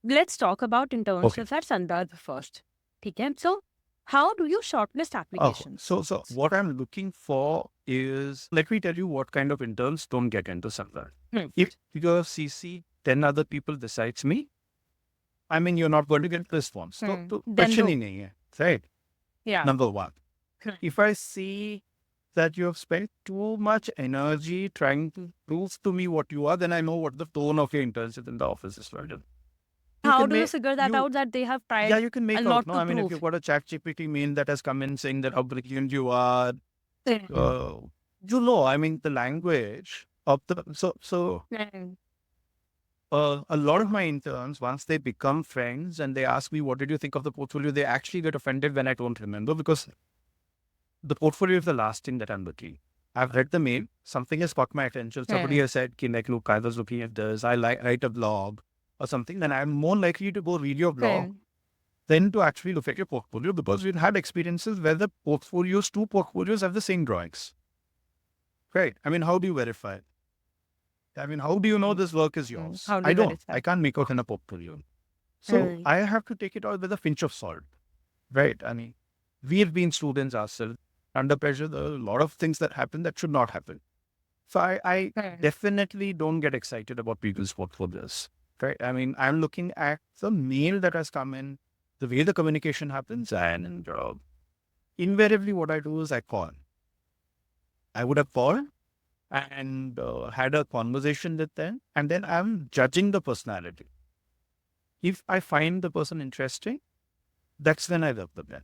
let's talk about internships at Sandarbh first. Okay. So how do you shortlist applications? So what I'm looking for is, let me tell you what kind of interns don't get into Sandarbh. If your CC, 10 other people decides me, I mean, you're not going to get response. So Then question no. ही नहीं है, right? Yeah. Number one. If I see that you have spent too much energy trying to prove to me what you are, then I know what the tone of your internship in the office is. Right? How do you figure that out that they have tried Yeah, you can a make lot out. No, to I mean, if prove? you've got a chat GPT mail that has come in saying that how brilliant you are, I mean, the language of the, a lot of my interns, once they become friends and they ask me, what did you think of the portfolio? They actually get offended when I don't remember, because the portfolio is the last thing that I'm looking. I've read the mail. Something has caught my attention. Somebody has said, like, look, I was looking at this. I write a blog or something. Then I'm more likely to go read your blog than to actually look at your portfolio, because we've had experiences where the two portfolios have the same drawings. Right. I mean, how do you verify it? I mean, how do you know this work is yours? I don't. I can't make out in a portfolio. So I have to take it out with a pinch of salt. Right. I mean, we have been students ourselves. Under pressure, there are a lot of things that happen that should not happen. So I definitely don't get excited about people's portfolios. Right. I mean, I'm looking at the mail that has come in, the way the communication happens, and invariably what I do is I call. I would have called and had a conversation with them, and then I'm judging the personality. If I find the person interesting, that's when I love them.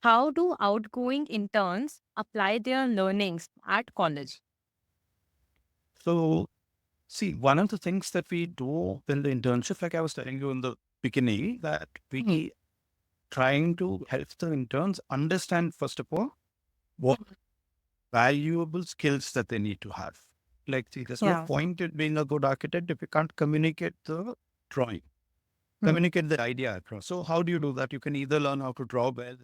How do outgoing interns apply their learnings at college? So, see, one of the things that we do in the internship, like I was telling you in the beginning, that we trying to help the interns understand, first of all, what valuable skills that they need to have. Like, see, there's no point in being a good architect if you can't communicate the drawing, communicate the idea across. So how do you do that? You can either learn how to draw well,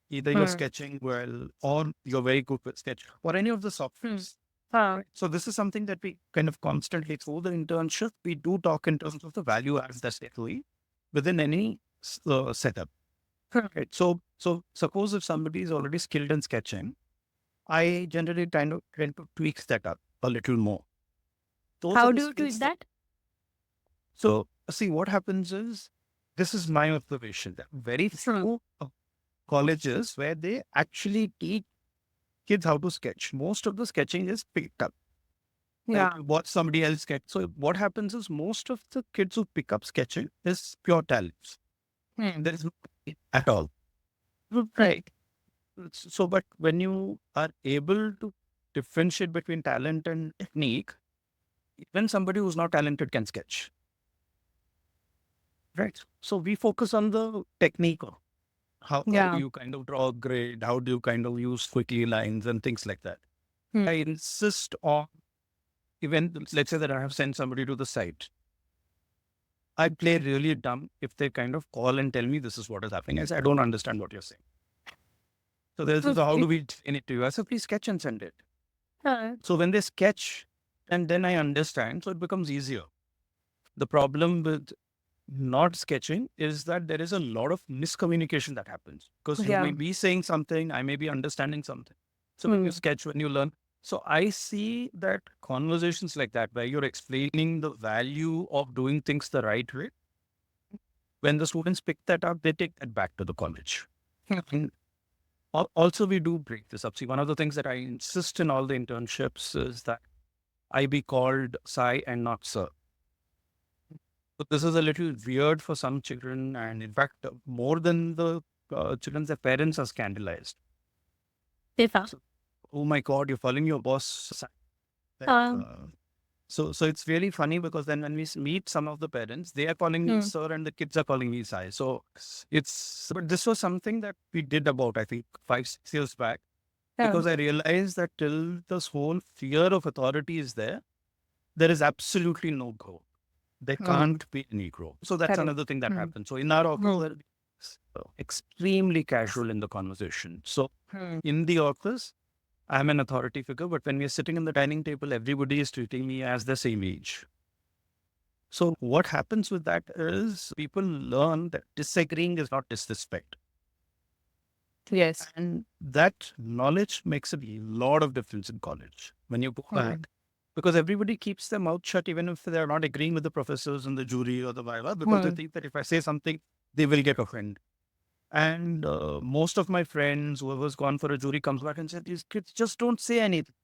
either you're sketching well, or you're very good with sketch, or any of the softwares. So this is something that we kind of constantly, through the internship, we do talk in terms of the value adds that they're doing within any setup. Right. So suppose if somebody is already skilled in sketching, I generally tend to tweak that up a little more. How do you tweak that? So see, what happens is, this is my observation, that very few colleges where they actually teach kids how to sketch. Most of the sketching is picked up. Like what somebody else sketch. So what happens is, most of the kids who pick up sketching is pure talents. There is no at all. Right. So, but when you are able to differentiate between talent and technique, even somebody who's not talented can sketch. Right. So we focus on the technique. How do you kind of draw a grid? How do you kind of use quickly lines and things like that? I insist on, even let's say that I have sent somebody to the site. I play really dumb if they kind of call and tell me this is what is happening. I say, I don't understand what you're saying. So there's how do we explain it to you? I say, please sketch and send it. So when they sketch, and then I understand, so it becomes easier. The problem with not sketching is that there is a lot of miscommunication that happens, because you may be saying something, I may be understanding something. So when you sketch, when you learn, so I see that conversations like that, where you're explaining the value of doing things the right way, when the students pick that up, they take that back to the college. And also, we do break this up. See, one of the things that I insist in all the internships is that I be called Sai and not Sir. So this is a little weird for some children, and in fact, more than the children, their parents are scandalized. So, oh my God, you're calling your boss. So it's really funny, because then when we meet some of the parents, they are calling me Sir and the kids are calling me Sai. So but this was something that we did about, I think, 5-6 years back, because I realized that till this whole fear of authority is there is absolutely no growth. There can't be any growth. So that's another thing that happens. So in our office, extremely casual in the conversation. So in the office, I'm an authority figure, but when we're sitting in the dining table, everybody is treating me as the same age. So what happens with that is people learn that disagreeing is not disrespect. Yes. And that knowledge makes a lot of difference in college when you go back. Because everybody keeps their mouth shut even if they're not agreeing with the professors and the jury or the viva, because they think that if I say something, they will get offended. And most of my friends, whoever's gone for a jury, comes back and said, these kids just don't say anything.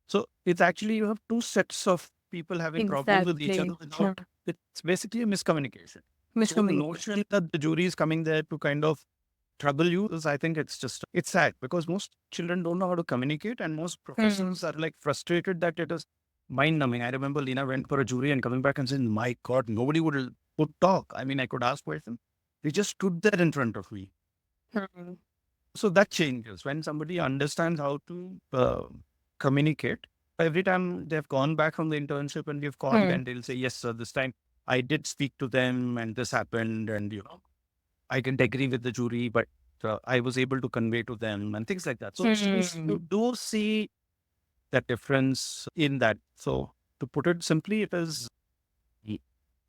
So it's actually, you have two sets of people having problems with each other. It's basically a miscommunication. So the notion that the jury is coming there to kind of trouble you is, I think it's sad because most children don't know how to communicate and most professors are like frustrated that it is mind numbing. I remember Lena went for a jury and coming back and saying, my God, nobody would talk. I mean, I could ask questions. They just stood there in front of me. So that changes when somebody understands how to communicate. Every time they've gone back from the internship and we've called and they'll say, yes, sir, this time I did speak to them and this happened and, I didn't agree with the jury, but I was able to convey to them and things like that. So you do see that difference in that. So to put it simply, it is,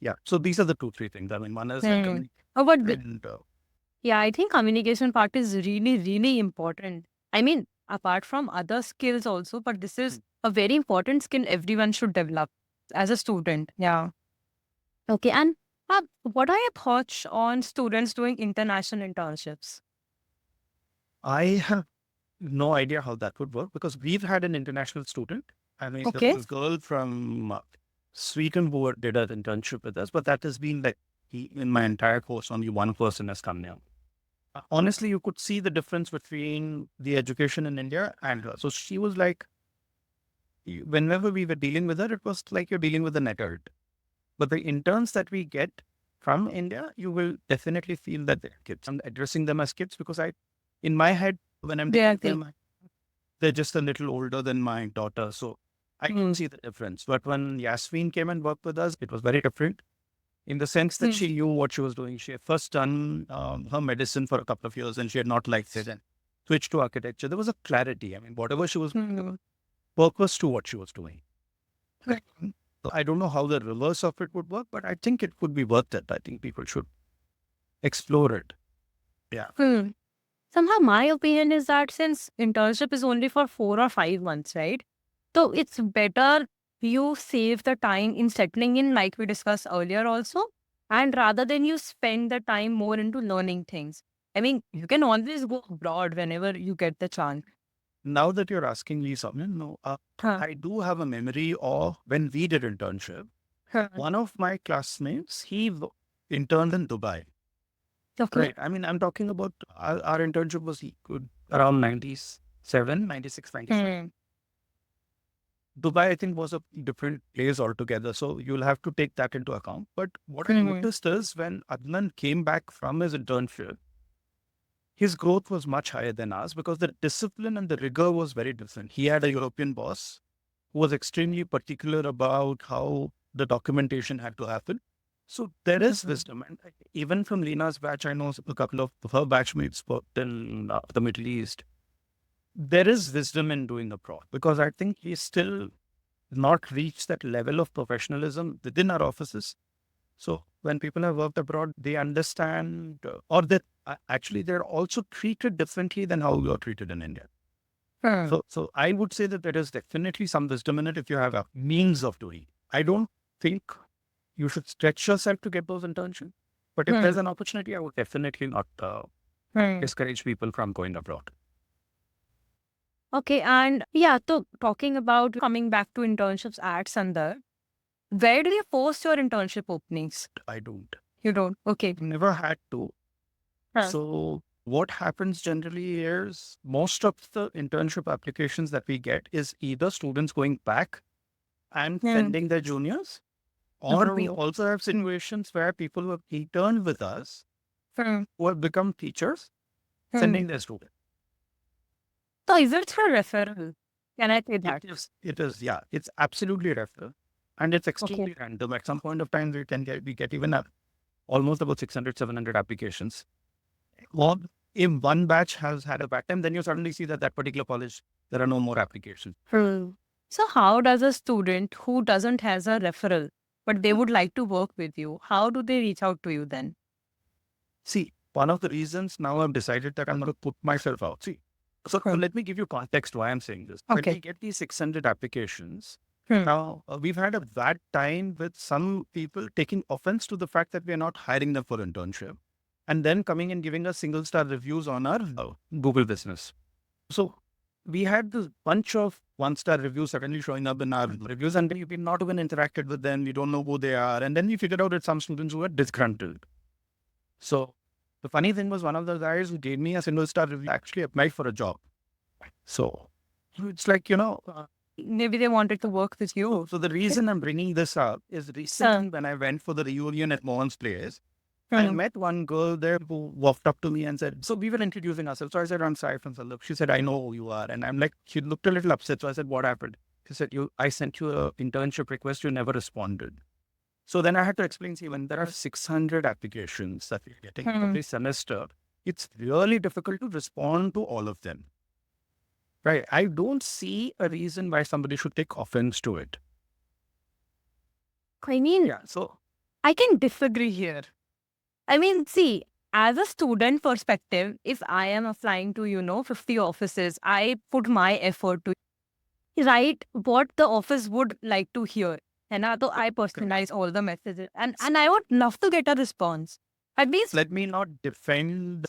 yeah. So these are the 2-3 things. I mean, one is yeah, I think communication part is really, really important. I mean, apart from other skills also, but this is a very important skill everyone should develop as a student. Yeah. Okay. And what are your thoughts on students doing international internships? I have no idea how that would work because we've had an international student. I mean, there was a girl from Sweden who did an internship with us, but that has been like in my entire course, only one person has come now. Honestly, you could see the difference between the education in India and her. So she was like, whenever we were dealing with her, it was like you're dealing with an adult. But the interns that we get from India, you will definitely feel that they're kids. I'm addressing them as kids because in my head, when I'm dealing with them, they're just a little older than my daughter. So I can see the difference. But when Yasmin came and worked with us, it was very different in the sense that she knew what she was doing. She had first done her medicine for a couple of years and she had not liked it and switched to architecture. There was a clarity. I mean, whatever she was purpose to what she was doing. So I don't know how the reverse of it would work, but I think it would be worth it. I think people should explore it. Yeah. Somehow my opinion is that since internship is only for 4 or 5 months, right? So it's better you save the time in settling in, like we discussed earlier also, and rather than you spend the time more into learning things. I mean, you can always go abroad whenever you get the chance. Now that you're asking me something, I do have a memory of when we did internship. One of my classmates, he interned in Dubai. Okay. Right. I mean, I'm talking about our internship was around 97, 96, 97. Dubai, I think, was a different place altogether. So you'll have to take that into account. But what I noticed is when Adnan came back from his internship, his growth was much higher than ours because the discipline and the rigor was very different. He had a European boss who was extremely particular about how the documentation had to happen. So there is wisdom. And even from Lena's batch, I know a couple of her batchmates worked in the Middle East. There is wisdom in doing abroad because I think we still not reached that level of professionalism within our offices. So when people have worked abroad, they understand or that actually they're also treated differently than how we are treated in India. So I would say that there is definitely some wisdom in it if you have a means of doing it. I don't think you should stretch yourself to get those internships. But if there's an opportunity, I would definitely not discourage people from going abroad. Okay, and yeah, so talking about coming back to internships at Sandarbh, where do you post your internship openings? I don't. You don't? Okay. Never had to. So what happens generally is most of the internship applications that we get is either students going back and sending their juniors, or we also have situations where people who have interned with us who have become teachers sending their students. So is it for referral? Can I say that? It is, yeah. It's absolutely referral. And it's extremely random. At some point of time, we get even almost about 600, 700 applications. Or if one batch has had a bad time, then you suddenly see that particular college, there are no more applications. So how does a student who doesn't has a referral but they would like to work with you. How do they reach out to you then? See, one of the reasons now I've decided that I'm going to put myself out. See, so let me give you context why I'm saying this. When we get these 600 applications, now we've had a bad time with some people taking offense to the fact that we are not hiring them for internship and then coming and giving us single-star reviews on our Google business. So we had this bunch of one-star reviews suddenly showing up in our reviews, and we've not even interacted with them. We don't know who they are. And then we figured out it's some students who are disgruntled. So the funny thing was, one of the guys who gave me a single-star review actually applied for a job. So it's like, maybe they wanted to work with you. So the reason I'm bringing this up is recently when I went for the reunion at Mohan's place, I met one girl there who walked up to me and said, so we were introducing ourselves. So I said, I'm Sai from Sandarbh. She said, I know who you are. And I'm like, she looked a little upset. So I said, what happened? She said, I sent you an internship request. You never responded. So then I had to explain, see, when there are 600 applications that we're getting every semester, it's really difficult to respond to all of them. Right? I don't see a reason why somebody should take offense to it. I mean, so I can disagree here. I mean, see, as a student perspective, if I am applying to, 50 offices, I put my effort to write what the office would like to hear. And so I personalize all the messages. And I would love to get a response. At least let me not defend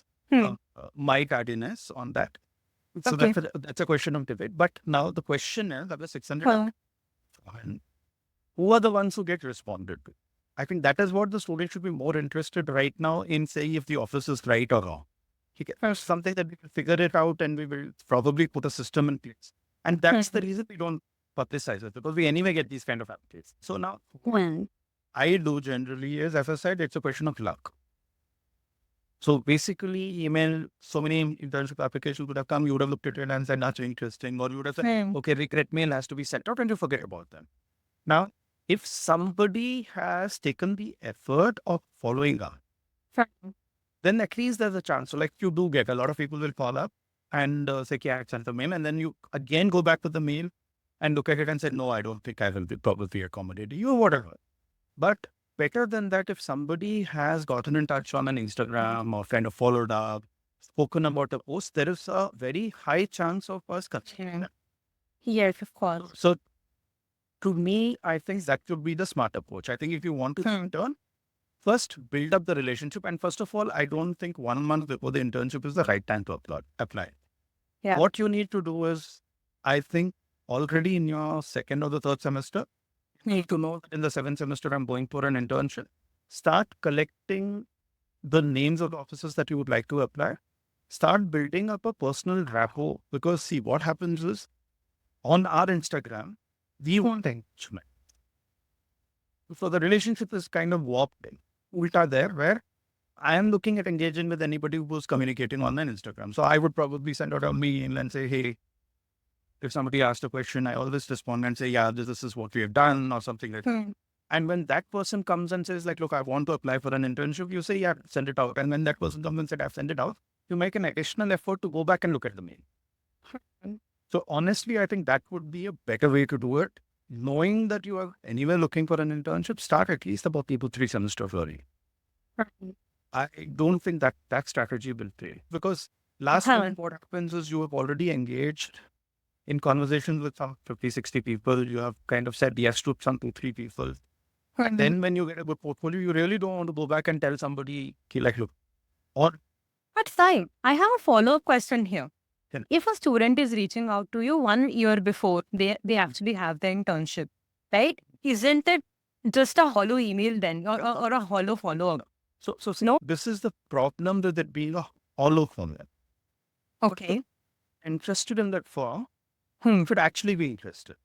my tardiness on that. So that's a question of debate. But now the question is, of the 600, who are the ones who get responded to? I think that is what the student should be more interested right now in saying if the office is right or wrong. Something that we will figure it out and we will probably put a system in place. And that's the reason we don't publicize it, because we anyway get these kind of updates. So now, I do generally is, as I said, it's a question of luck. So basically, email, so many internship applications would have come, you would have looked at it and said, that's interesting. Or you would have said, okay, regret mail has to be sent out, and you forget about them. Now, if somebody has taken the effort of following up, then at least there's a chance. So like you do get, a lot of people will call up and say, yeah, I sent the mail. And then you again go back to the mail and look at it and say, no, I don't think I will be probably accommodating you or whatever. But better than that, if somebody has gotten in touch on an Instagram or kind of followed up, spoken about a post, there is a very high chance of us considering that. Yes, of course. So to me, I think that would be the smart approach. I think if you want to intern, first build up the relationship. And first of all, I don't think 1 month before the internship is the right time to apply. Yeah. What you need to do is, I think already in your second or the third semester, you need to know that in the 7th semester, I'm going for an internship. Start collecting the names of the offices that you would like to apply. Start building up a personal rapport, because see, what happens is on our Instagram, we want engagement. So the relationship is kind of warped in. Ulta there, where I am looking at engaging with anybody who's communicating on an Instagram. So I would probably send out a mail and say, hey, if somebody asked a question, I always respond and say, yeah, this is what we have done or something like that. And when that person comes and says like, look, I want to apply for an internship, you say, yeah, send it out. And when that person comes and said, I've sent it out, you make an additional effort to go back and look at the mail. So honestly, I think that would be a better way to do it. Knowing that you are anyway looking for an internship, start at least about 3 semesters early. I don't think that strategy will fail, because last time what happens is you have already engaged in conversations with some 50, 60 people. You have kind of said yes to some 2, 3 people. Then when you get a good portfolio, you really don't want to go back and tell somebody, like, look, or... But fine, I have a follow-up question here. If a student is reaching out to you 1 year before they actually have the internship, right? Isn't it just a hollow email then, or a hollow follow-up? So no, this is the problem with it being a hollow follow-up. Okay. Interested in that form, should actually be interested.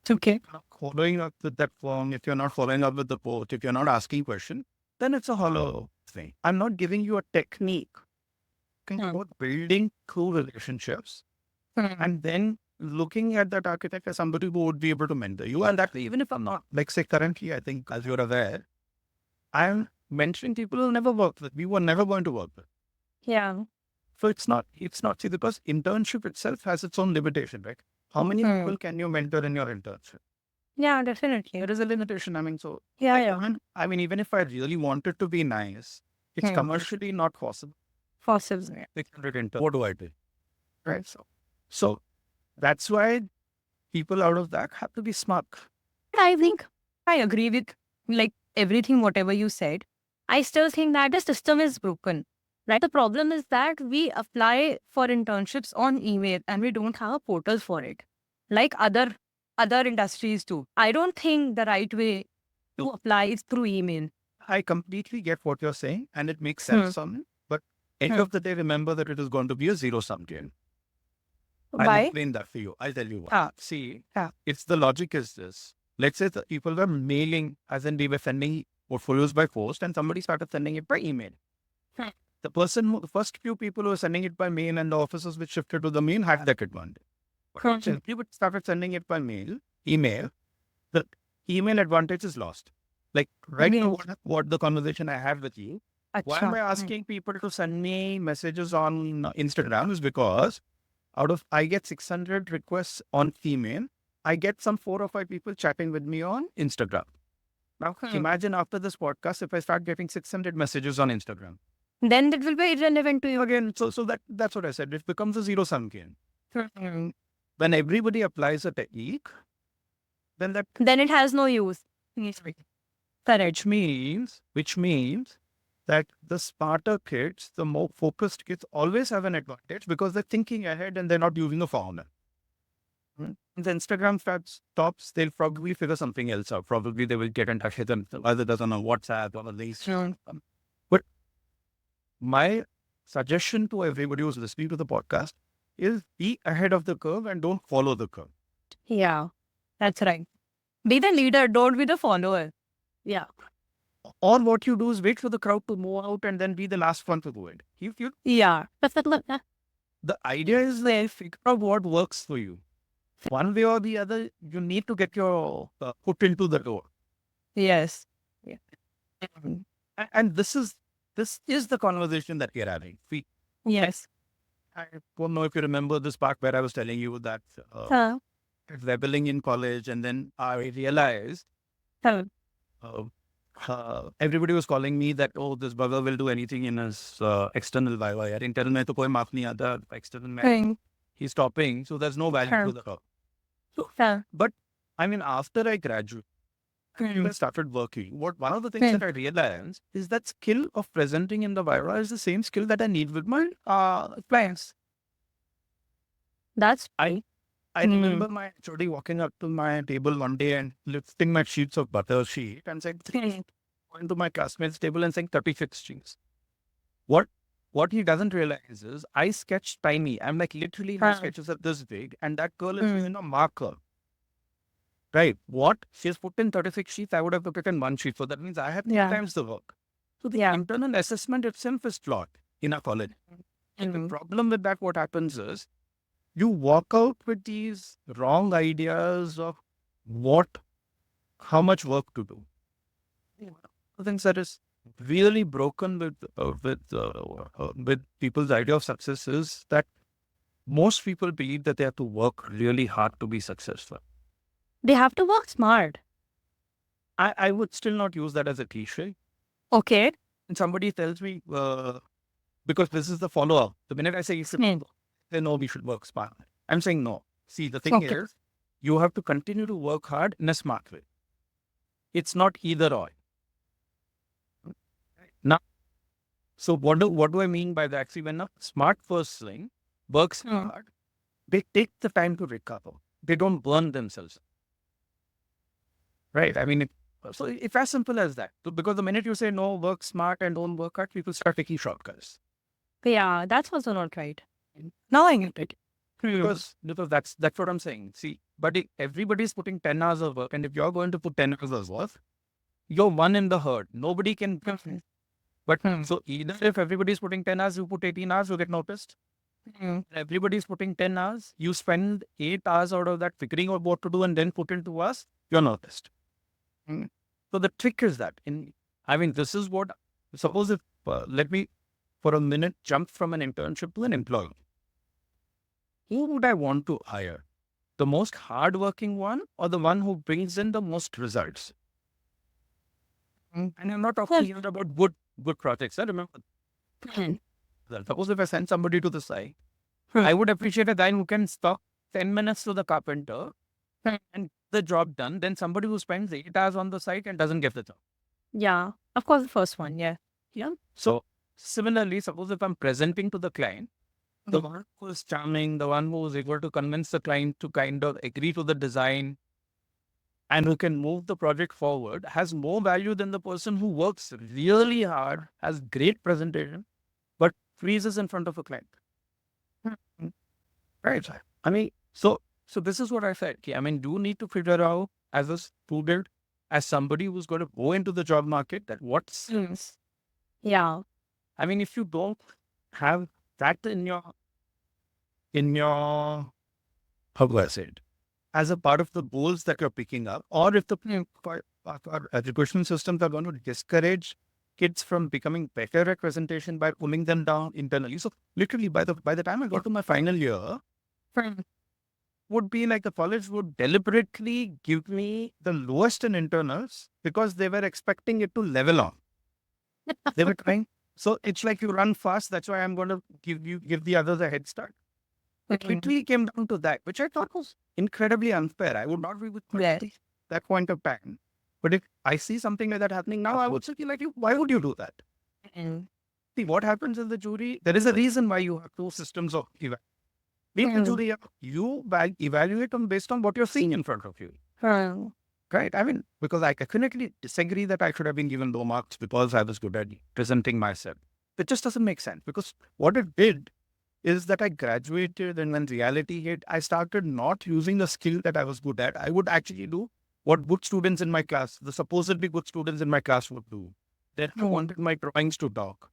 Okay. Following up with that form, if you're not following up with the post, if you're not asking question, then it's a hollow thing. I'm not giving you a technique. About building cool relationships and then looking at that architect as somebody who would be able to mentor you. And that, even if I'm not, like say currently, I think as you're aware, I'm mentoring people who never worked with. We were never going to work with. Yeah. So it's not, see, because internship itself has its own limitation, right? How many people can you mentor in your internship? Yeah, definitely. There is a limitation. I mean, even if I really wanted to be nice, it's commercially not possible. Possible. 600 interns. What do I do? Right. So that's why people out of that have to be smart. I think I agree with like everything, whatever you said. I still think that the system is broken. Right. The problem is that we apply for internships on email and we don't have a portal for it. Like other industries do. I don't think the right way to apply is through email. I completely get what you're saying, and it makes sense on it. But end of the day, remember that it is going to be a zero-sum game. I'll Why? explain that for you. I'll tell you why. See, it's the logic is this. Let's say the people were mailing, as in they were sending portfolios by post, and somebody started sending it by email. The first few people who were sending it by mail and the officers which shifted to the mail had that advantage. But if you started sending it by email, the email advantage is lost. Like right now, what the conversation I have with you, why am I asking people to send me messages on Instagram is because I get 600 requests on email, I get some 4 or 5 people chatting with me on Instagram. Now, imagine after this podcast, if I start getting 600 messages on Instagram. Then it will be irrelevant to you again. So that's what I said. It becomes a zero-sum game. When everybody applies a technique, then it has no use. Correct. Which means that the smarter kids, the more focused kids always have an advantage because they're thinking ahead and they're not using a formula. When the Instagram stops, they'll probably figure something else out. Probably they will get in touch with them, either that's on a WhatsApp or a list. But my suggestion to everybody who's listening to the podcast is be ahead of the curve and don't follow the curve. Yeah, that's right. Be the leader, don't be the follower. Yeah. Or what you do is wait for the crowd to move out and then be the last one to do it. Yeah. The idea is to figure out what works for you. One way or the other, you need to get your foot into the door. Yes. Yeah. And this is the conversation that we're having. Yes. I don't know if you remember this part where I was telling you that rebelling in college, and then I realized everybody was calling me that, oh, this bugger will do anything in his external viva. Internal mein to koi maaf nahi aata, external mein he's topping, so there's no value to the top. But I mean, after I graduated, I started working. One of the things that I realized is that skill of presenting in the viva is the same skill that I need with my clients. That's I remember my HOD walking up to my table one day and lifting my sheets of butter sheet and saying, going to my classmates' table and saying 36 sheets. What he doesn't realize is I sketched tiny. I'm like literally my sketches are this big, and that girl is doing a marker. Right. What? She's put in 36 sheets. I would have put in 1 sheet. So that means I have 3 times the work. So the internal assessment itself is flawed in a college. And the problem with that, what happens is, you walk out with these wrong ideas of how much work to do. The things that is really broken with people's idea of success is that most people believe that they have to work really hard to be successful. They have to work smart. I would still not use that as a cliche. Okay. And somebody tells me, because this is the follow-up. The minute I say you should they know we should work smart. I'm saying no. See, the thing is, you have to continue to work hard in a smart way. It's not either or. Now, so what do I mean by that? See, when a smart person works hard, they take the time to recover. They don't burn themselves. Right? I mean, so it's as simple as that. So because the minute you say no, work smart and don't work hard, people start taking shortcuts. Yeah, that's also not right. Now I get it. Because that's what I'm saying. See, but everybody's putting 10 hours of work, and if you're going to put 10 hours of work, you're one in the herd. Nobody can. But so either if everybody's putting 10 hours, you put 18 hours, you get noticed. Everybody's putting 10 hours, you spend 8 hours out of that figuring out what to do and then put into us, you're noticed. So the trick is that this is what, suppose if, let me for a minute jump from an internship to an employee. Who would I want to hire? the most hardworking one or the one who brings in the most results? And I'm not talking here about good projects. I remember. Suppose if I send somebody to the site, I would appreciate a guy who can stop 10 minutes to the carpenter and the job done than somebody who spends 8 hours on the site and doesn't get the job. Yeah, of course, the first one. Yeah. Yeah. So similarly, suppose if I'm presenting to the client, the one who is charming, the one who is able to convince the client to kind of agree to the design and who can move the project forward has more value than the person who works really hard, has great presentation, but freezes in front of a client. Right. I mean, so this is what I said. I mean, you need to figure out as a student, as somebody who's going to go into the job market, that what's Yeah. I mean, if you don't have that in your how do I say it, as a part of the goals that you're picking up, or if the our education systems are going to discourage kids from becoming better at presentation by pulling them down internally. So literally by the time I got to my final year, would be like the college would deliberately give me the lowest in internals because they were expecting it to level on. They were trying. So it's like you run fast. That's why I'm going to give the others a head start. It literally came down to that, which I thought was incredibly unfair. I would not agree with that point of time. But if I see something like that happening now, I would say like, why would you do that? See, what happens in the jury, there is a reason why you have two systems of evaluation. The jury, you evaluate them based on what you're seeing in front of you. Right? I mean, because I definitely disagree that I should have been given low marks because I was good at presenting myself. It just doesn't make sense, because what it did is that I graduated, and when reality hit, I started not using the skill that I was good at. I would actually do what good students in my class, the supposedly good students in my class would do. They wanted my drawings to talk.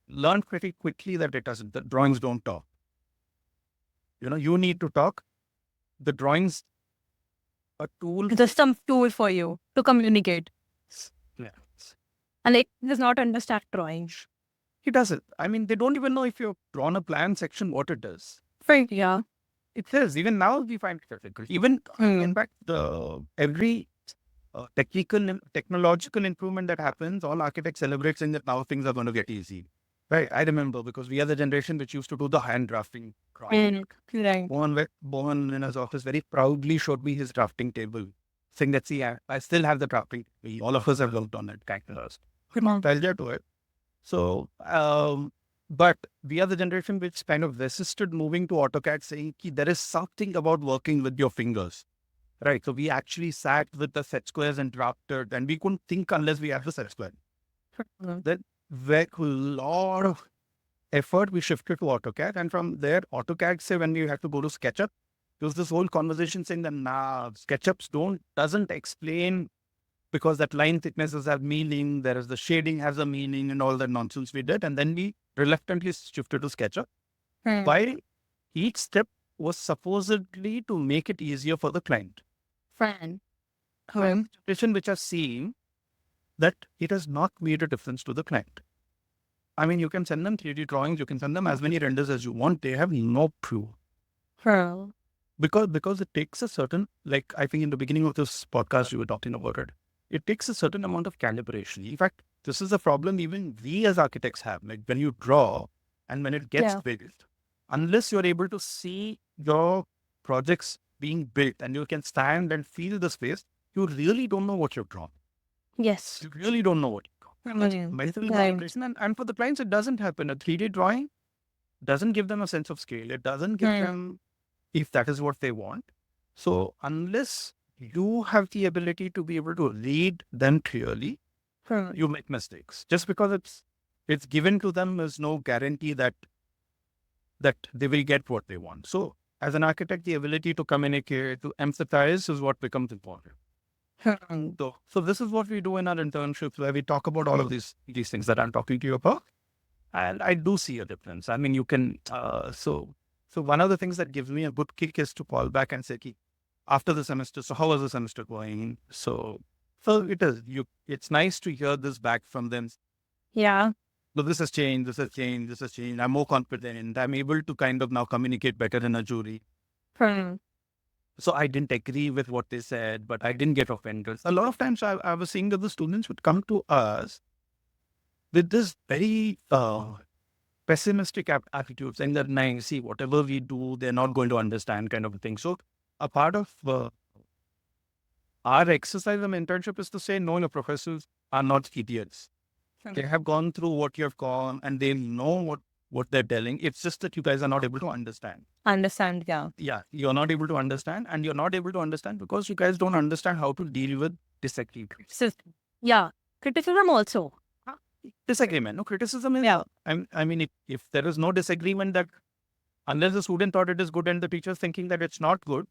Learned pretty quickly that it doesn't. The drawings don't talk. You need to talk. The drawings, a tool. Just some tool for you to communicate. Yeah. And it does not understand drawing. It doesn't. I mean, they don't even know if you've drawn a plan section, what it does. Right. Yeah. It is. Even now, we find it difficult. Even, in fact, every technological improvement that happens, all architects celebrate saying that now things are going to get easy. Right. I remember, because we are the generation which used to do the hand drafting. Right. Mohan in his office very proudly showed me his drafting table, saying that, see, I still have the drafting. All of us have worked on it. Nostalgia to it. So, but we are the generation which kind of resisted moving to AutoCAD, saying there is something about working with your fingers. Right. So we actually sat with the set squares and drafted, and we couldn't think unless we had the set square. Then with a lot of effort, we shifted to AutoCAD. And from there, AutoCAD, say when we had to go to SketchUp, there was this whole conversation saying that, SketchUps doesn't explain, because that line thicknesses have meaning, there is the shading has a meaning, and all that nonsense we did. And then we reluctantly shifted to SketchUp. While each step was supposedly to make it easier for the client. Which has seen that it has not made a difference to the client. I mean, you can send them 3D drawings, you can send them as many renders as you want. They have no clue. Because it takes a certain, like I think in the beginning of this podcast, you were talking about it. It takes a certain amount of calibration. In fact, this is a problem even we as architects have. Like when you draw and when it gets built, unless you're able to see your projects being built and you can stand and feel the space, you really don't know what you've drawn. Yes. You really don't know what you've drawn. And for the clients, it doesn't happen. A 3D drawing doesn't give them a sense of scale. It doesn't give them, if that is what they want. So unless you have the ability to be able to read them clearly, you make mistakes. Just because it's given to them is no guarantee that they will get what they want. So as an architect, the ability to communicate, to empathize is what becomes important. So this is what we do in our internships, where we talk about all of these things that I'm talking to you about. And I do see a difference. I mean, you can, so one of the things that gives me a good kick is to call back and say, after the semester, so how was the semester going? So it is, it's nice to hear this back from them. Yeah. So this has changed. I'm more confident. I'm able to kind of now communicate better in a jury. So I didn't agree with what they said, but I didn't get offended. A lot of times I was seeing that the students would come to us with this very pessimistic attitude, saying that, nah, see, whatever we do, they're not going to understand, kind of a thing. So a part of our exercise of internship is to say, no, your professors are not idiots. They have gone through what you have gone and they know what they're telling. It's just that you guys are not able to understand. Understand, yeah. Yeah, you're not able to understand, and you're not able to understand because you guys don't understand how to deal with disagreements. Yeah, criticism also. Disagreement, no criticism is. Yeah. I mean, if there is no disagreement, that unless the student thought it is good and the teacher is thinking that it's not good,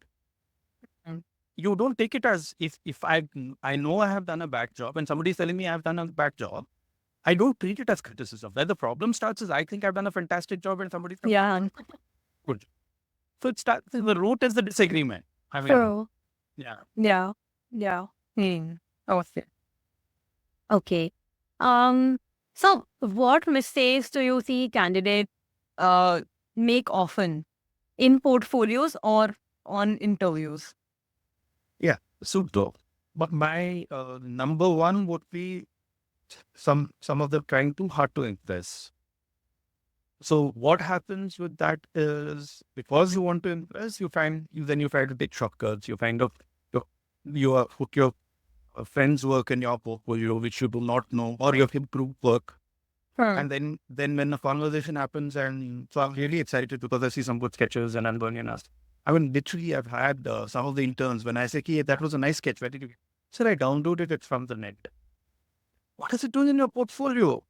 you don't take it as if I know I have done a bad job and somebody is telling me I've done a bad job. I don't treat it as criticism. Where the problem starts is I think I've done a fantastic job and somebody's good. So it starts, the root is the disagreement. I mean, True. yeah. Yeah. Okay. Okay. So what mistakes do you see candidates make often in portfolios or on interviews? Yeah. So, but my number one would be some of them trying too hard to impress. So what happens with that is, because you want to impress, you try to take shortcuts. You find out you put your friends' work in your portfolio, which you do not know, or your improved work. And then when a conversation happens, and so I'm really excited because I see some good sketches and I'm learning us. I mean, literally, I've had some of the interns, when I say, "Hey, that was a nice sketch. Where did you get?" Sir, I downloaded it from the net. What is it doing in your portfolio?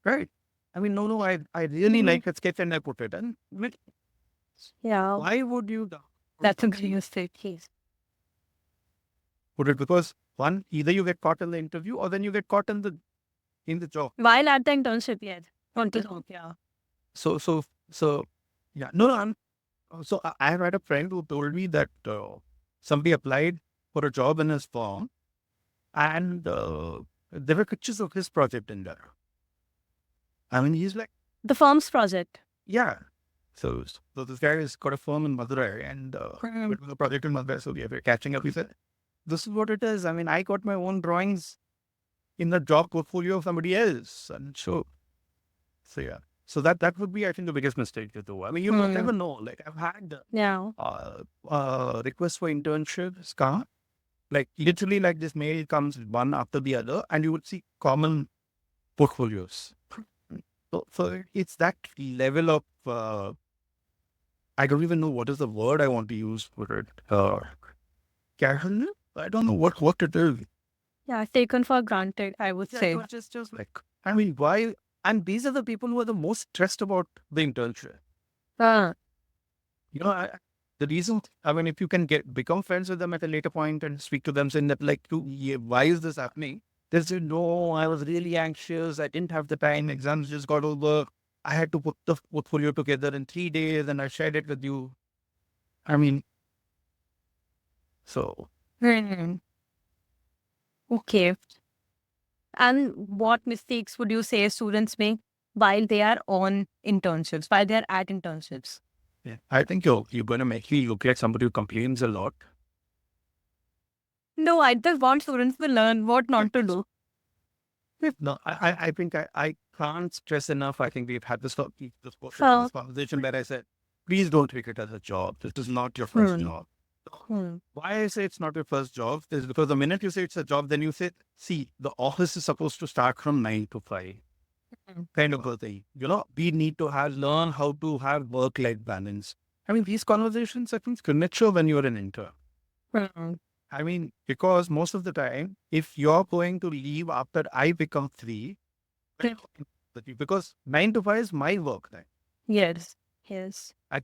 Right? I mean, no, I really like that sketch and I put it. And Yeah. why would you That's a good mistake. put it? Because one, either you get caught in the interview or then you get caught in the job. While at the internship, yes. Yeah. So, yeah. No. So I had a friend who told me that somebody applied for a job in his firm, and there were pictures of his project in there. I mean, he's like, the firm's project. Yeah. So this guy has got a firm in Madurai, and it was a project in Madurai. So we were catching up. He said, "This is what it is. I mean, I got my own drawings in the job portfolio of somebody else." And so yeah. So that would be, I think, the biggest mistake to do. I mean, you never know. Like, I've had requests for internships come, like literally, like this mail comes one after the other, and you would see common portfolios. So it's that level of I don't even know what is the word I want to use for it. Careful? I don't know what it is. Yeah, taken for granted, I would say. Just like, I mean, why? And these are the people who are the most stressed about the internship. You know, the reason, I mean, if you can become friends with them at a later point and speak to them saying that, like, why is this happening? They say, no, I was really anxious. I didn't have the time. Exams just got over. I had to put the portfolio together in 3 days and I shared it with you. I mean, so. Okay. And what mistakes would you say students make while they are on internships, while they are at internships? Yeah, I think you're going to make me look like somebody who complains a lot. No, I just want students to learn what not to do. No, I think I can't stress enough. I think we've had this conversation where I said, please don't take it as a job. This is not your first job. Why I say it's not your first job is because the minute you say it's a job, then you say, see, the office is supposed to start from 9 to 5. Kind of a thing. You know, we need to learn how to have work-life balance. I mean, these conversations, I think, are natural when you're an intern. I mean, because most of the time, if you're going to leave after I become 3, because 9 to 5 is my work time. Yes.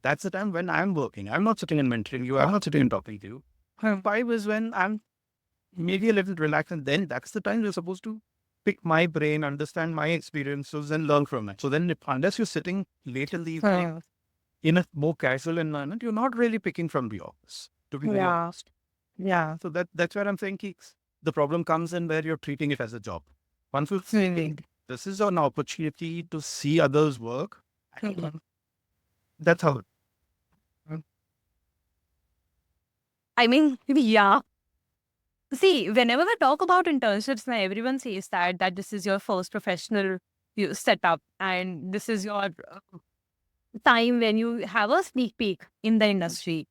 That's the time when I'm working. I'm not sitting and mentoring you. I'm not sitting and talking to you. 5 is when I'm maybe a little relaxed, and then that's the time you're supposed to pick my brain, understand my experiences, and learn from it. So then, unless you're sitting late in the evening in a more casual environment, you're not really picking from the office, to be very honest. Yeah. So that's where I'm saying the problem comes in where you're treating it as a job. Once you think this is an opportunity to see others work, that's how I mean, yeah. See, whenever we talk about internships, now everyone says that this is your first professional setup, and this is your time when you have a sneak peek in the industry,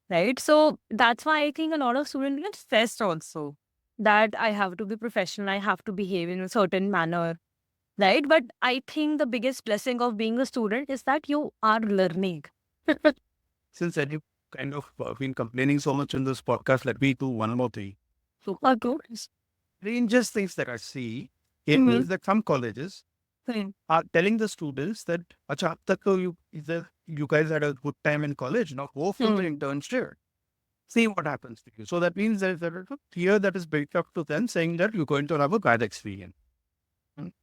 right? So that's why I think a lot of students get stressed also, that I have to be professional, I have to behave in a certain manner, right? But I think the biggest blessing of being a student is that you are learning. Since you kind of been complaining so much in this podcast, let me do one more thing. So, strangest things that I see is that some colleges are telling the students that, "Acha, ab tak to you guys had a good time in college. Now go for the internship. See what happens to you." So that means there is a fear that is built up to them, saying that you're going to have a bad experience. Mm.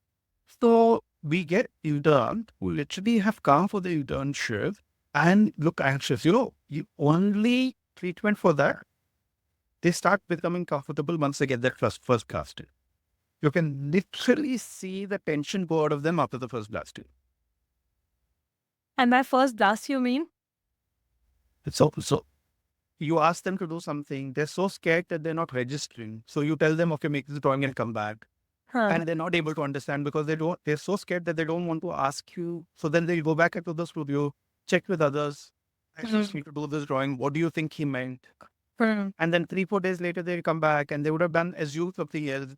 So we get interns who literally have come for the internship and look anxious. You only treatment for that. They start becoming comfortable once they get their first casted. You can literally see the tension go out of them after the first blast. And by first blast, you mean? So you ask them to do something, they're so scared that they're not registering. So you tell them, okay, make this drawing and come back. And they're not able to understand because they're so scared that they don't want to ask you. So then they go back into the studio, check with others. I just need to do this drawing. What do you think he meant? And then 3-4 days later, they'll come back and they would have done assumed something else.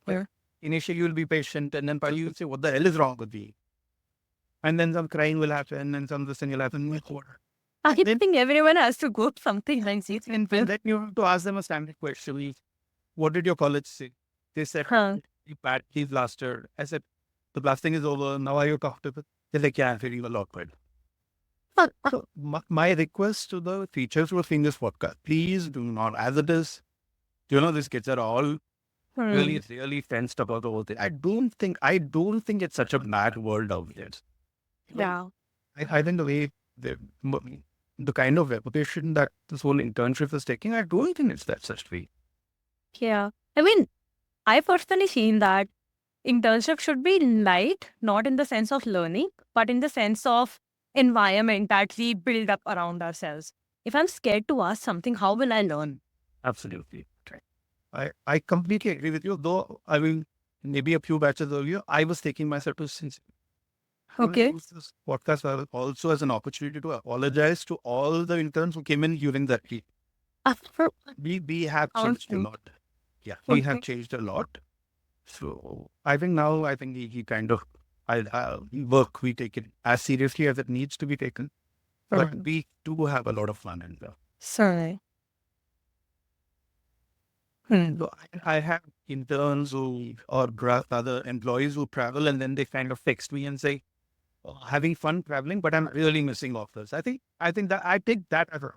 But initially, you'll be patient and then probably you'll say, what the hell is wrong with me? And then some crying will happen and some this thing will happen. I think everyone has to go something like this. And then you have to ask them a standard question. What did your college say? They said, he blasted. I said, the blasting is over. Now are you comfortable? They're like, yeah, I'm feeling a lot better. So my request to the teachers who are seeing this podcast, please do not, as it is, these kids are all really tensed about the whole thing. I don't think it's such a bad world out there. Yeah. I think the way the kind of reputation that this whole internship is taking, I don't think it's that such way. Yeah. I mean, I personally feel that internship should be light, not in the sense of learning, but in the sense of environment that we build up around ourselves. If I'm scared to ask something, how will I learn? Absolutely. I completely agree with you, though I mean, maybe a few batches earlier, I was taking myself to since. Okay. Use this podcast also as an opportunity to apologize to all the interns who came in during that week. We have changed a lot. Yeah, we have changed a lot. So I think now, he kind of, work, we take it as seriously as it needs to be taken. But we do have a lot of fun in there. Sorry. So I have interns or other employees who travel and then they kind of text me and say, having fun traveling, but I'm really missing offers. I think that I take that as a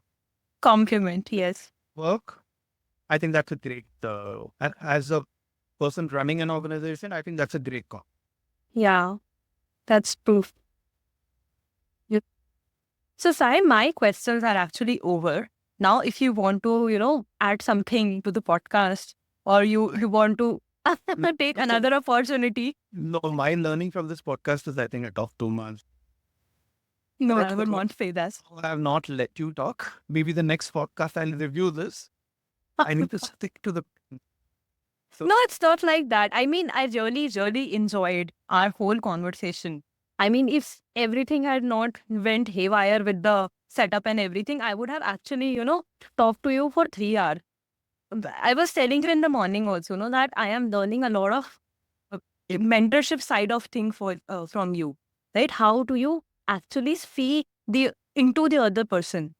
compliment. Yes. Work. I think that's a great, as a person running an organization, I think that's a great call. Yeah, that's proof. Yep. So, Sai, my questions are actually over. Now, if you want to, add something to the podcast or you want to take another opportunity. No, my learning from this podcast is, I think, I talked too much. No, I would not say that. I have not let you talk. Maybe the next podcast I'll review this. I need to stick to the... So, no, it's not like that. I mean, I really enjoyed our whole conversation. I mean, if everything had not went haywire with the setup and everything, I would have actually, talked to you for 3 hours. I was telling you in the morning also, that I am learning a lot of mentorship side of thing from you, right? How do you actually see into the other person?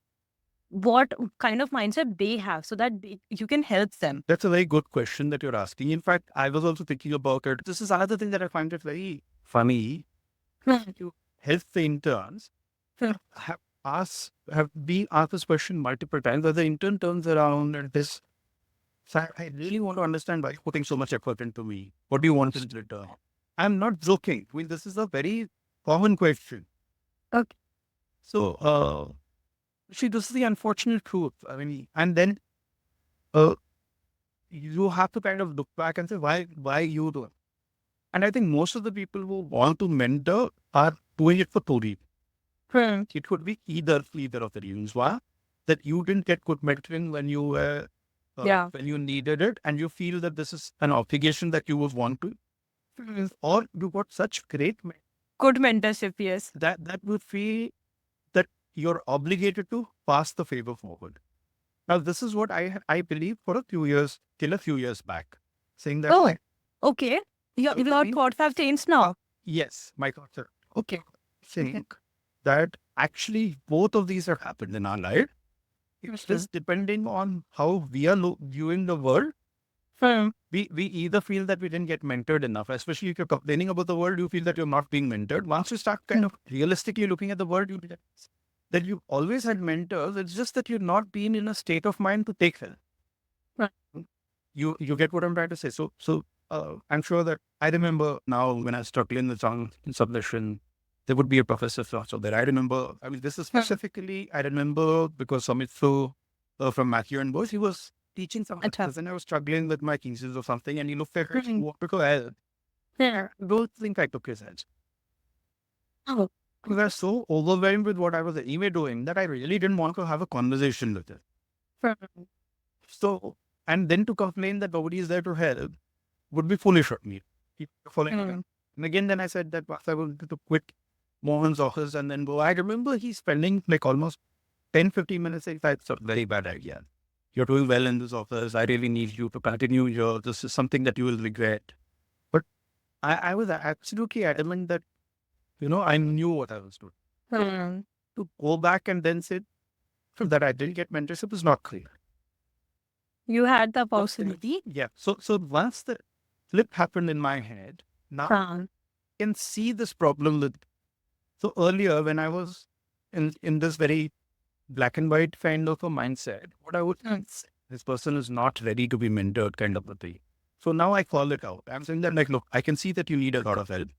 What kind of mindset they have so that you can help them? That's a very good question that you're asking. In fact, I was also thinking about it. This is another thing that I find it very funny. You help the interns. Have been asked this question multiple times. As the intern turns around and this, so I really want to understand why you're putting so much effort into me. What do you want in return? I'm not joking. I mean, this is a very common question. Okay. So, this is the unfortunate truth. I mean, and then you have to kind of look back and say, why you do it? And I think most of the people who want to mentor are doing it for 2 reasons. It could be either of the reasons. One, that you didn't get good mentoring when you were when you needed it, and you feel that this is an obligation that you would want to, or you got such good mentorship, yes. That would feel that you're obligated to pass the favor forward. Now, this is what I believe for a few years, till a few years back, saying that. Oh, okay. Your thoughts have changed now. Yes, my thoughts are okay. Saying that actually both of these have happened in our life. It's just depending on how we are viewing the world. We either feel that we didn't get mentored enough, especially if you're complaining about the world, you feel that you're not being mentored. Once you start kind of realistically looking at the world, you realize that you've always had mentors. It's just that you're not been in a state of mind to take help. Right. You get what I'm trying to say. So I'm sure that I remember now when I was struggling with song in submission, there would be a professor so that I remember. I mean, this is specifically I remember because Samit from Matthew and Boys, he was teaching some classes and I was struggling with my thesis or something, and he looked at me and wanted to help. I don't think I took his help. I was so overwhelmed with what I was anyway doing that I really didn't want to have a conversation with it. So, and then to complain that nobody is there to help would be foolish of me. And again, then I said that I wanted to quit Mohan's office and then go. I remember he's spending like almost 10-15 minutes saying that's a very bad idea. You're doing well in this office. I really need you to continue here. This is something that you will regret. But I was absolutely adamant that, I knew what I was doing. To go back and then say that I didn't get mentorship is not clear. You had the possibility. Yeah. So once the flip happened in my head, now I can see this problem with. So earlier when I was in this very black and white kind of a mindset, what I would say, this person is not ready to be mentored kind of a thing. So now I call it out. I'm saying that like, look, I can see that you need a lot of help,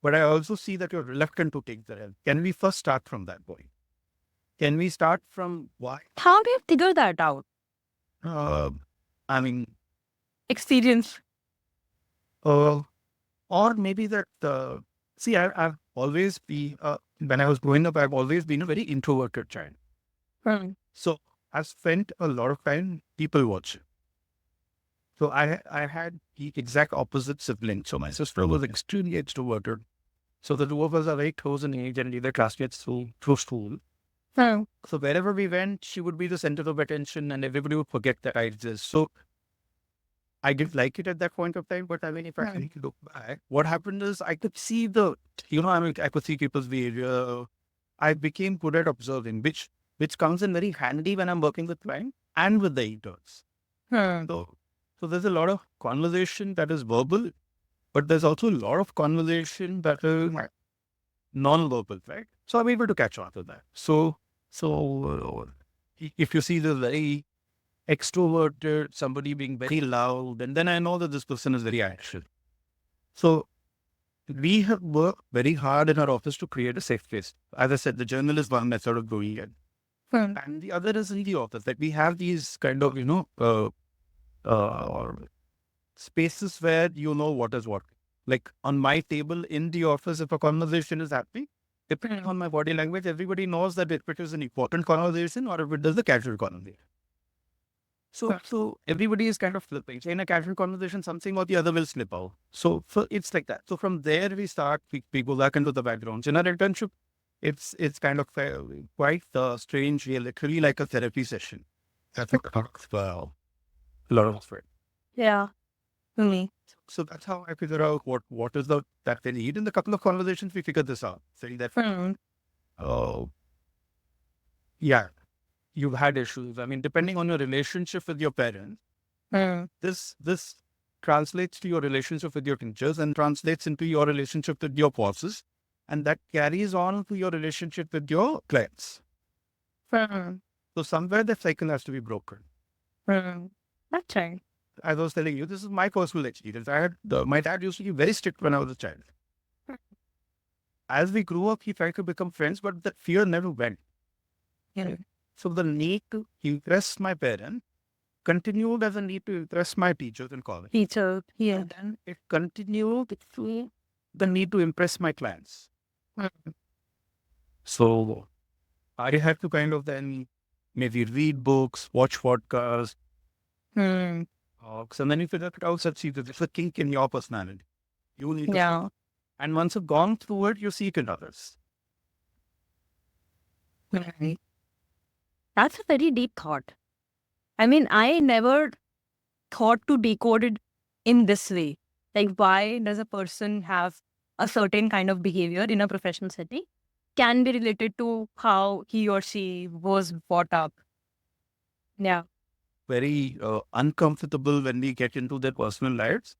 but I also see that you're reluctant to take the help. Can we first start from that point? Can we start from why? How do you figure that out? I mean, experience. Or maybe that, see, I've always been, when I was growing up, I've always been a very introverted child. So I've spent a lot of time people watching. So I had the exact opposite sibling. So my sister was extremely extroverted. So the two of us are very close in age and either classmates through school. So wherever we went, she would be the center of attention and everybody would forget that I exist. So I didn't like it at that point of time, but I mean, if I look back, what happened is I could see I could see people's behavior. I became good at observing, which comes in very handy when I'm working with clients and with the interns. So there's a lot of conversation that is verbal, but there's also a lot of conversation that is non-verbal, right? So I'm able to catch on to that. So if you see the very extroverted, somebody being very loud, and then I know that this person is very anxious. So we have worked very hard in our office to create a safe space. As I said, the journal is one method of doing it. And the other is in the office, that we have these kind of, spaces where you know what is what. Like on my table in the office, if a conversation is happening, depending on my body language, everybody knows that if it is an important conversation or if it is a casual conversation. So everybody is kind of flipping. So in a casual conversation, something or the other will slip out. So it's like that. So from there we start, we go back into the backgrounds. In our internship, it's kind of quite strange, literally like a therapy session. That's a lot of it. Yeah. So that's how I figure out what is that they need. In a couple of conversations, we figured this out. Saying that, you've had issues. I mean, depending on your relationship with your parents, this translates to your relationship with your teachers and translates into your relationship with your bosses. And that carries on to your relationship with your clients. So somewhere the cycle has to be broken. That's right. As I was telling you, this is my personal experience. My dad used to be very strict when I was a child. As we grew up, he tried to become friends, but that fear never went. So the need to impress my parents continued as a need to impress my teachers in college. And then it continued through the need to impress my clients. So I had to kind of then maybe read books, watch podcasts, Hmm. talks, and then you figure it out that see that there's a kink in your personality. You need to, Yeah. and once you've gone through it, you see it in others. Right. That's a very deep thought. I mean, I never thought to decode it in this way. Like, why does a person have a certain kind of behavior in a professional setting can be related to how he or she was brought up. Yeah. Very uncomfortable when we get into their personal lives.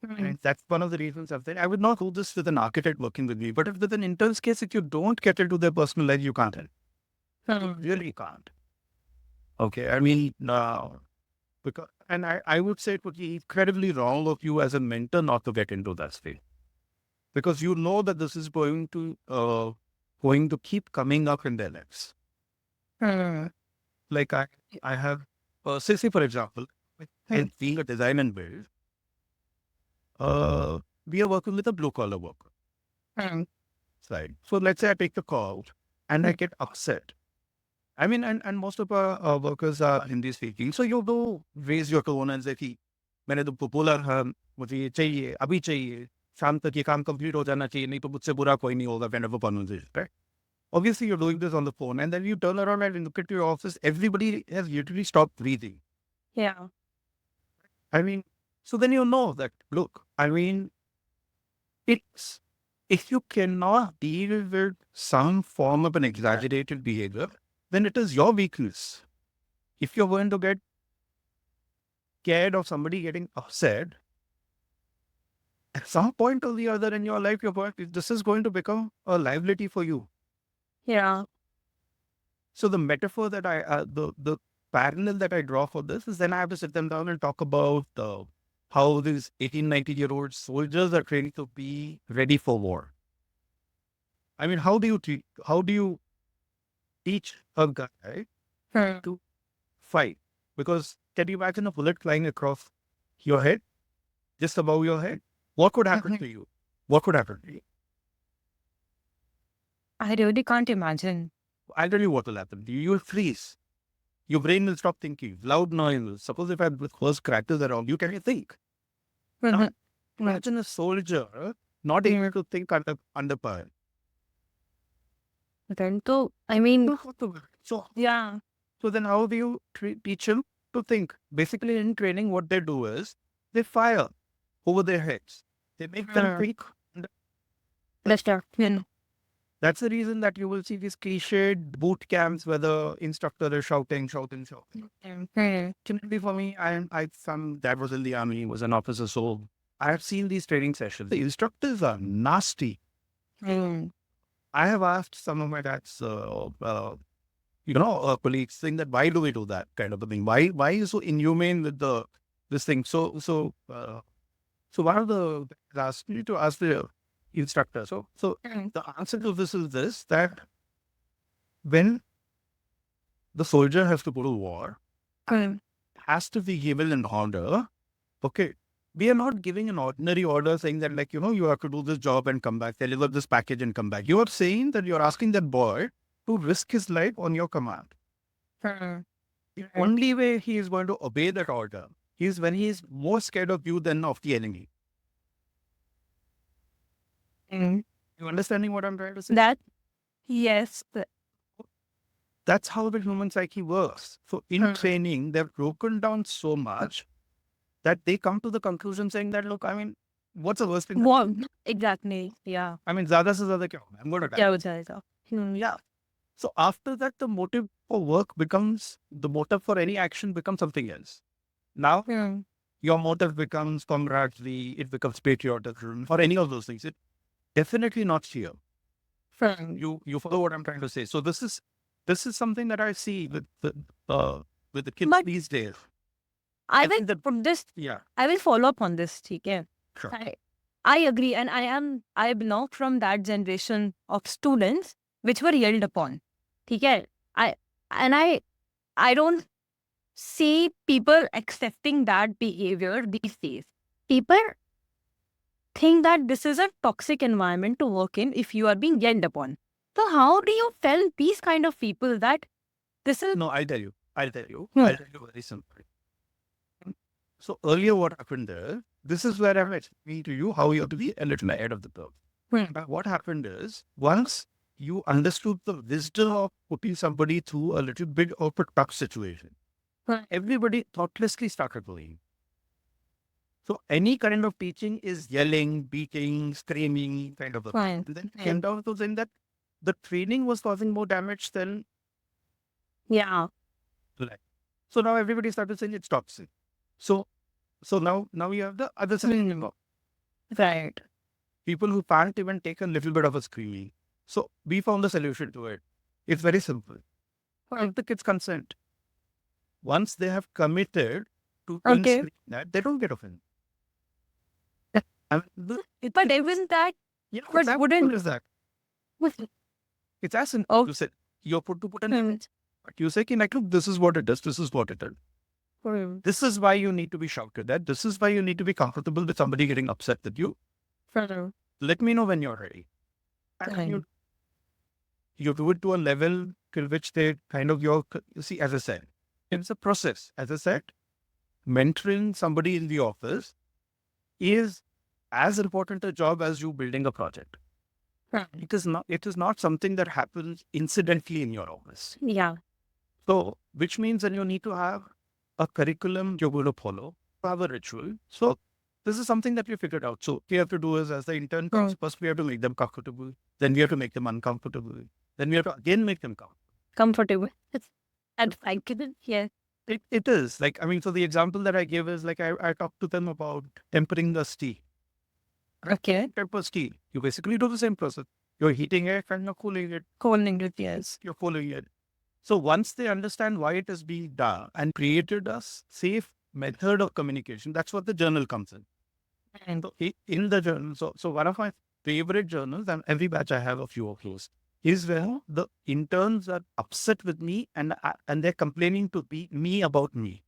And that's one of the reasons I've said I would not do this with an architect working with me. But if with an intern's case, if you don't get into their personal life, you can't help. You really can't. Okay. I mean, because, and I would say it would be incredibly wrong of you as a mentor not to get into that space. Because you know that this is going to keep coming up in their lives. Like I have, say for example, in being a design and build, we are working with a blue collar worker. Right. So let's say I take the call and I get upset. I mean, and most of our workers are Hindi speaking. So you do raise your tone and say, कि मैंने तो बोला था मुझे ये चाहिए अभी चाहिए शाम तक ये काम कंप्लीट हो जाना चाहिए नहीं तो मुझसे बुरा कोई नहीं होगा kind of a conversation, right? Obviously, you're doing this on the phone, and then you turn around and look at your office. Everybody has literally stopped breathing. Yeah. I mean, so then you know that, look, I mean, it's, if you cannot deal with some form of an exaggerated behavior, then it is your weakness. If you're going to get scared of somebody getting upset, at some point or the other in your life, this is going to become a liability for you. Yeah. So the metaphor that the parallel that I draw for this is then I have to sit them down and talk about how these 18, 19-year-old soldiers are training to be ready for war. I mean, how do you teach a guy to fight? Because can you imagine a bullet flying across your head, just above your head? What could happen to you? What could happen to you? I really can't imagine. I'll tell you what will happen. You will freeze. Your brain will stop thinking. Loud noise. Suppose if I with first crackers around you, can you think? Now, imagine a soldier not able to think under fire. Then to, I mean, So yeah. So then how do you teach them to think? Basically in training, what they do is they fire over their heads. They make them think. That's true. That's the reason that you will see these cliched boot camps where the instructor is shouting. Similarly for me, some dad was in the army, was an officer, so I have seen these training sessions. The instructors are nasty. I have asked some of my dad's, colleagues saying that why do we do that kind of a thing? Why is it so inhumane with this thing? So one of the asked me to ask the instructor. So the answer to this is this, that when the soldier has to go to war, has to be given an order. Okay, we are not giving an ordinary order saying that you have to do this job and come back, deliver this package and come back. You are saying that you're asking that boy to risk his life on your command. The only way he is going to obey that order is when he is more scared of you than of the enemy. You understanding what I'm trying to say? That, yes. That's how the human psyche works. So in training, they're broken down so much that they come to the conclusion saying that, look, I mean, what's the worst thing? What? Exactly. Yeah. I mean, zyada se zyada kya hoga? I'm going to die. Yeah. So after that, the motive for work becomes, the motive for any action becomes something else. Now, your motive becomes camaraderie, it becomes patriotism, or any of those things. It definitely not fear. You follow what I'm trying to say. So this is something that I see with the kids these days. I will follow up on this. Okay? Sure. I agree, and I belong from that generation of students which were yelled upon. Okay? I don't see people accepting that behavior these days. People think that this is a toxic environment to work in if you are being yelled upon. So how do you tell these kind of people that This is... No, I'll tell you. I'll tell you very simply. So earlier what happened there, this is where I'm explaining to you how you have to be a little ahead of the curve. But what happened is, once you understood the wisdom of putting somebody through a little bit of a tough situation, everybody thoughtlessly started going. So any kind of teaching is yelling, beating, screaming, kind of a thing. And then came down to saying that the training was causing more damage than... Yeah. So now everybody started saying it's toxic. So now you have the other side. Right. People who can't even take a little bit of a screaming. So we found a solution to it. It's very simple. If the kids consent, once they have committed to that, they don't get offended. But isn't that... Yeah, but wouldn't... is that? It's as simple. You said you're put an image. But you say, like, look, this is what it is. This is what it is. This is why you need to be shouted at. This is why you need to be comfortable with somebody getting upset with you. Let me know when you're ready. And you do it to a level till which they kind of, you see, as I said, it's a process. As I said, mentoring somebody in the office is as important a job as you building a project. It is not something that happens incidentally in your office. Yeah. So, which means that you need to have a curriculum you're going to follow, have a ritual. So, this is something that we figured out. So, what we have to do is, as the intern comes, first we have to make them comfortable. Then we have to make them uncomfortable. Then we have to again make them comfortable. And I couldn't, yeah. It is. Like, I mean, so the example that I give is like, I talked to them about tempering the steel. Okay. Temper steel. You basically do the same process. You're heating it and you're cooling it. Cooling it, yes. You're cooling it. So once they understand why it is being done and created a safe method of communication, that's what the journal comes in. And so in the journal, so one of my favorite journals, and every batch I have a few of those, is where the interns are upset with me and they're complaining to me about me.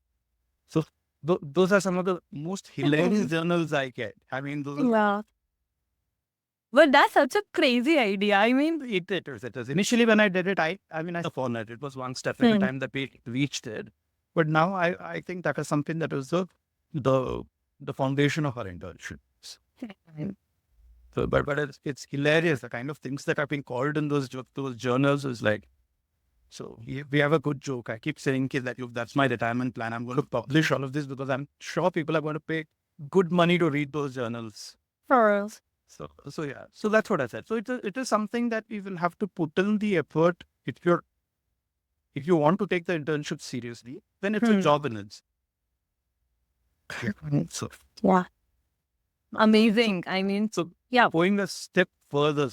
So those are some of the most hilarious journals I get. I mean, wow. But that's such a crazy idea. I mean, it is. Initially, when I did it, I found it. It was one step at a time that we reached it. But now I think that is something that is the foundation of our internships. So, but it's hilarious. The kind of things that are being called in those journals is like, so we have a good joke. I keep saying that that's my retirement plan. I'm going to publish all of this because I'm sure people are going to pay good money to read those journals. For real. So yeah. So that's what I said. So it is something that we will have to put in the effort. If you want to take the internship seriously, then it's a job in it. So yeah. Amazing. I mean, so yeah. Going a step further.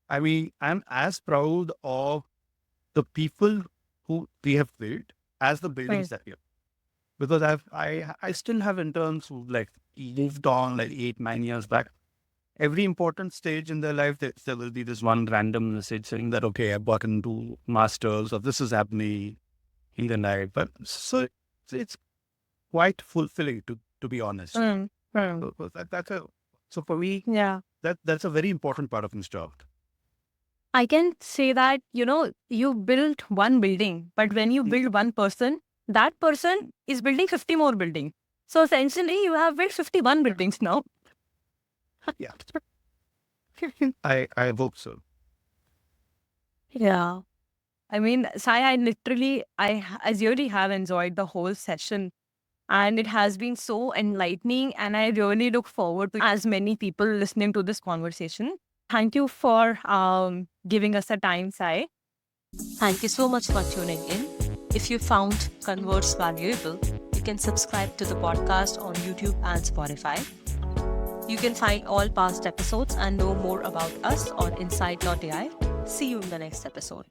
I mean, I'm as proud of the people who we have built as the buildings that we have. Because I still have interns who like moved on like 8-9 years back. Every important stage in their life, there will be this one random message saying that, okay, I've gotten to masters or this is happening in the life. But so it's quite fulfilling to be honest. So for me, yeah, that's a very important part of this job. I can say that, you built one building, but when you build one person, that person is building 50 more buildings. So essentially, you have built 51 buildings now. Yeah. I hope so. Yeah. I mean, Sai, I really have enjoyed the whole session. And it has been so enlightening. And I really look forward to as many people listening to this conversation. Thank you for giving us the time, Sai. Thank you so much for tuning in. If you found Converse valuable, you can subscribe to the podcast on YouTube and Spotify. You can find all past episodes and know more about us on Insyd.ai. See you in the next episode.